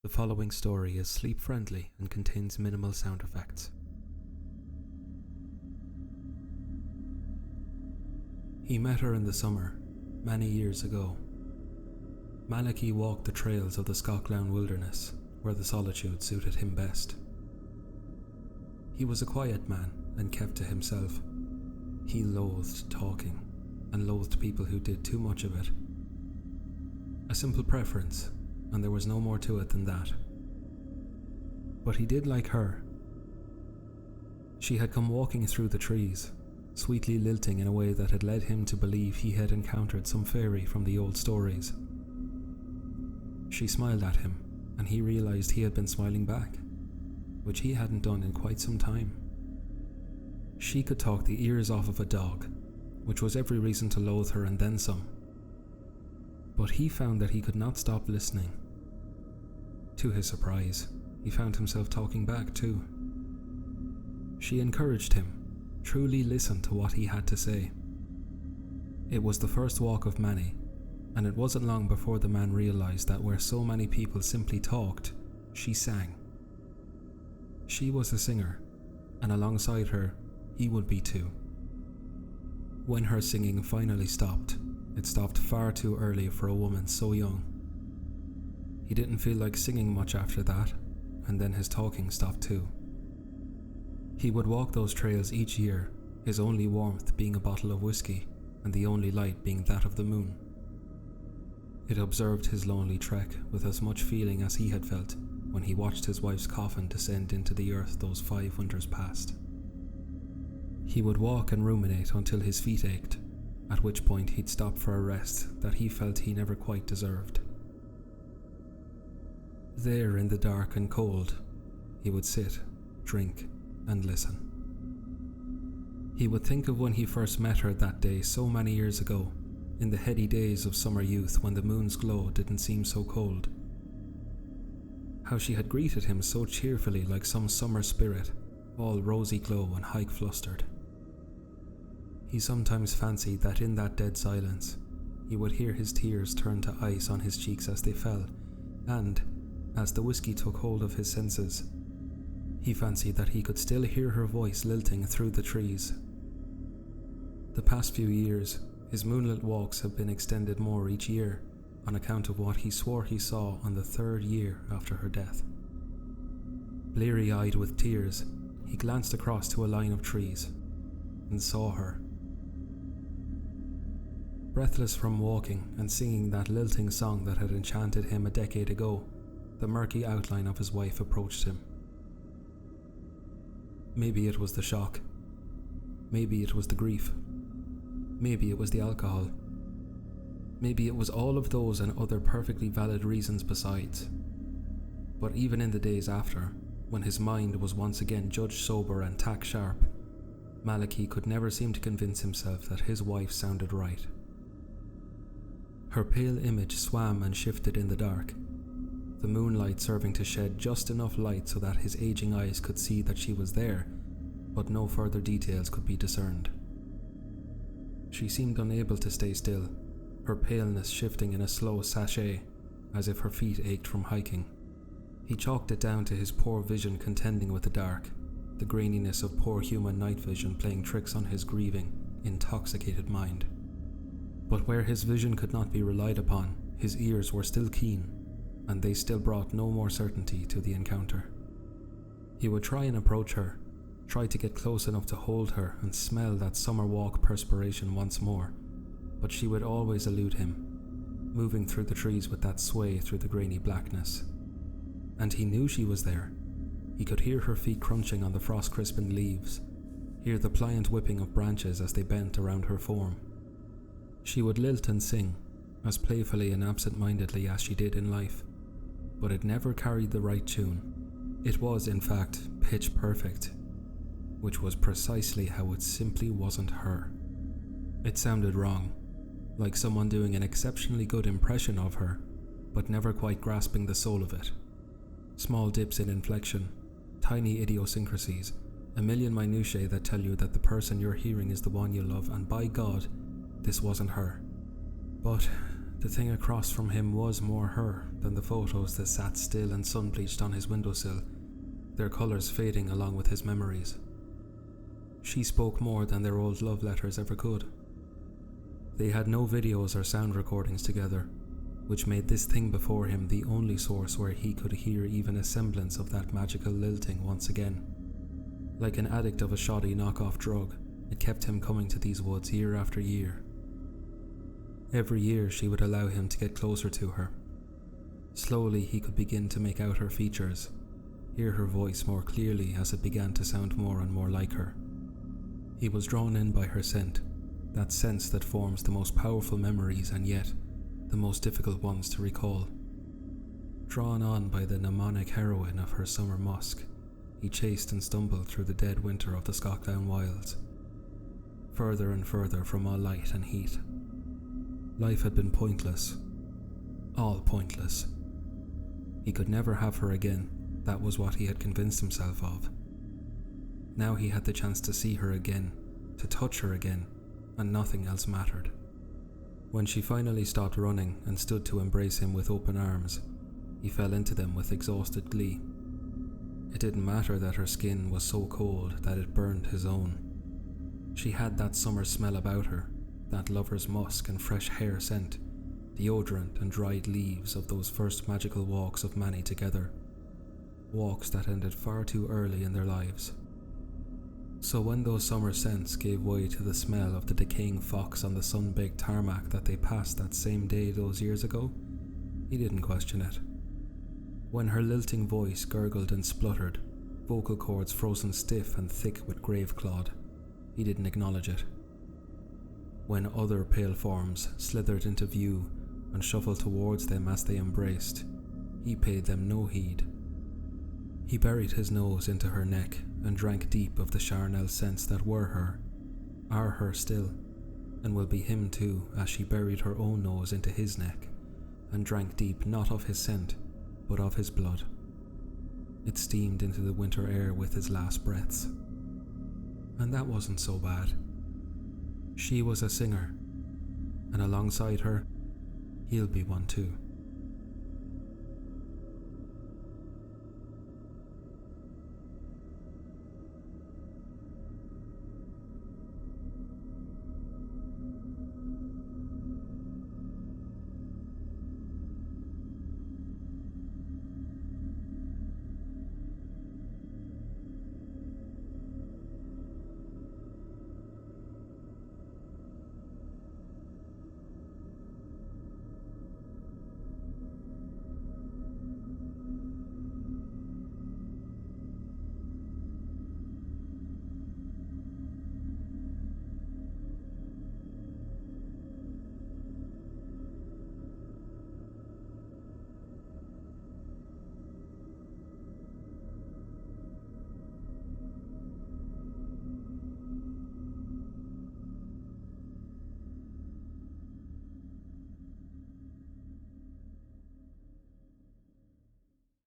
The following story is sleep-friendly and contains minimal sound effects. He met her in the summer, many years ago. Malachy walked the trails of the Scáth Ghleann wilderness, where the solitude suited him best. He was a quiet man and kept to himself. He loathed talking, and loathed people who did too much of it. A simple preference, and there was no more to it than that. But he did like her. She had come walking through the trees, sweetly lilting in a way that had led him to believe he had encountered some fairy from the old stories. She smiled at him, and he realized he had been smiling back, which he hadn't done in quite some time. She could talk the ears off of a dog, which was every reason to loathe her and then some. But he found that he could not stop listening. To his surprise, he found himself talking back too. She encouraged him, truly listened to what he had to say. It was the first walk of many, and it wasn't long before the man realized that where so many people simply talked, she sang. She was a singer, and alongside her, he would be too. When her singing finally stopped, it stopped far too early for a woman so young. He didn't feel like singing much after that, and then his talking stopped too. He would walk those trails each year, his only warmth being a bottle of whiskey, and the only light being that of the moon. It observed his lonely trek with as much feeling as he had felt when he watched his wife's coffin descend into the earth those 5 winters past. He would walk and ruminate until his feet ached, at which point he'd stop for a rest that he felt he never quite deserved. There in the dark and cold, he would sit, drink, and listen. He would think of when he first met her that day so many years ago, in the heady days of summer youth when the moon's glow didn't seem so cold. How she had greeted him so cheerfully like some summer spirit, all rosy glow and hike-flustered. He sometimes fancied that in that dead silence, he would hear his tears turn to ice on his cheeks as they fell, and, as the whiskey took hold of his senses, he fancied that he could still hear her voice lilting through the trees. The past few years, his moonlit walks have been extended more each year, on account of what he swore he saw on the 3rd year after her death. Bleary-eyed with tears, he glanced across to a line of trees, and saw her. Breathless from walking and singing that lilting song that had enchanted him a decade ago, the murky outline of his wife approached him. Maybe it was the shock. Maybe it was the grief. Maybe it was the alcohol. Maybe it was all of those and other perfectly valid reasons besides. But even in the days after, when his mind was once again judged sober and tack sharp, Malachy could never seem to convince himself that his wife sounded right. Her pale image swam and shifted in the dark, the moonlight serving to shed just enough light so that his aging eyes could see that she was there, but no further details could be discerned. She seemed unable to stay still, her paleness shifting in a slow sachet, as if her feet ached from hiking. He chalked it down to his poor vision contending with the dark, the graininess of poor human night vision playing tricks on his grieving, intoxicated mind. But where his vision could not be relied upon, his ears were still keen, and they still brought no more certainty to the encounter. He would try and approach her, try to get close enough to hold her and smell that summer walk perspiration once more, but she would always elude him, moving through the trees with that sway through the grainy blackness. And he knew she was there. He could hear her feet crunching on the frost-crispened leaves, hear the pliant whipping of branches as they bent around her form. She would lilt and sing, as playfully and absent-mindedly as she did in life, but it never carried the right tune. It was, in fact, pitch perfect, which was precisely how it simply wasn't her. It sounded wrong, like someone doing an exceptionally good impression of her, but never quite grasping the soul of it. Small dips in inflection, tiny idiosyncrasies, a million minutiae that tell you that the person you're hearing is the one you love, and by God, this wasn't her. But The thing across from him was more her than the photos that sat still and sun-bleached on his windowsill, their colours fading along with his memories. She spoke more than their old love letters ever could. They had no videos or sound recordings together, which made this thing before him the only source where he could hear even a semblance of that magical lilting once again. Like an addict of a shoddy knockoff drug, it kept him coming to these woods year after year. Every year she would allow him to get closer to her. Slowly he could begin to make out her features, hear her voice more clearly as it began to sound more and more like her. He was drawn in by her scent, that sense that forms the most powerful memories and yet the most difficult ones to recall. Drawn on by the mnemonic heroine of her summer musk, he chased and stumbled through the dead winter of the Scáth Ghleann wilds, further and further from all light and heat. Life had been pointless, all pointless. He could never have her again, that was what he had convinced himself of. Now he had the chance to see her again, to touch her again, and nothing else mattered. When she finally stopped running and stood to embrace him with open arms, he fell into them with exhausted glee. It didn't matter that her skin was so cold that it burned his own. She had that summer smell about her, that lover's musk and fresh hair scent, deodorant and dried leaves of those first magical walks of many together, walks that ended far too early in their lives. So when those summer scents gave way to the smell of the decaying fox on the sun-baked tarmac that they passed that same day those years ago, he didn't question it. When her lilting voice gurgled and spluttered, vocal cords frozen stiff and thick with grave clod, he didn't acknowledge it. When other pale forms slithered into view and shuffled towards them as they embraced, he paid them no heed. He buried his nose into her neck and drank deep of the charnel scents that were her, are her still, and will be him too, as she buried her own nose into his neck and drank deep not of his scent, but of his blood. It steamed into the winter air with his last breaths. And that wasn't so bad. She was a singer, and alongside her, he'll be one too.